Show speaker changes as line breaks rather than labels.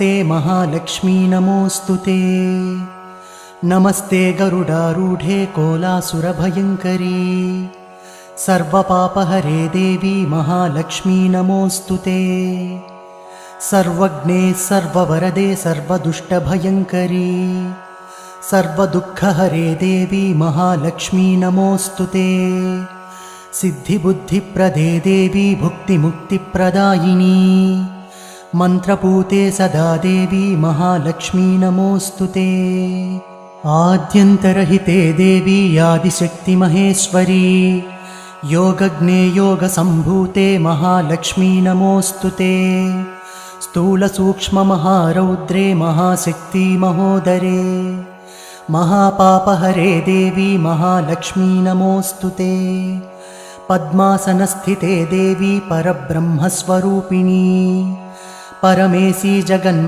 नमस्ते महालक्ष्मी नमोऽस्तुते। नमस्ते गरुडारूढे कोलासुरभयङ्करी सर्वपापहरे देवी महालक्ष्मी नमोऽस्तुते। सर्वज्ञे सर्ववरदे सर्वदुष्टभयङ्करी सर्वदुःखहरे देवी महालक्ष्मी नमोऽस्तुते। सिद्धिबुद्धिप्रदे देवी भुक्तिमुक्तिप्रदायिनी मन्त्रपूते सदा देवी महालक्ष्मी नमोऽस्तुते। आद्यन्तरहिते देवी आदिशक्तिमहेश्वरी योगज्ञे योगसम्भूते महालक्ष्मी नमोऽस्तुते। स्थूलसूक्ष्ममहारौद्रे महाशक्ति महोदरे महापापहरे देवी महालक्ष्मी नमोऽस्तुते। पद्मासनस्थिते देवी परब्रह्मस्वरूपिणी परमेशी जगन्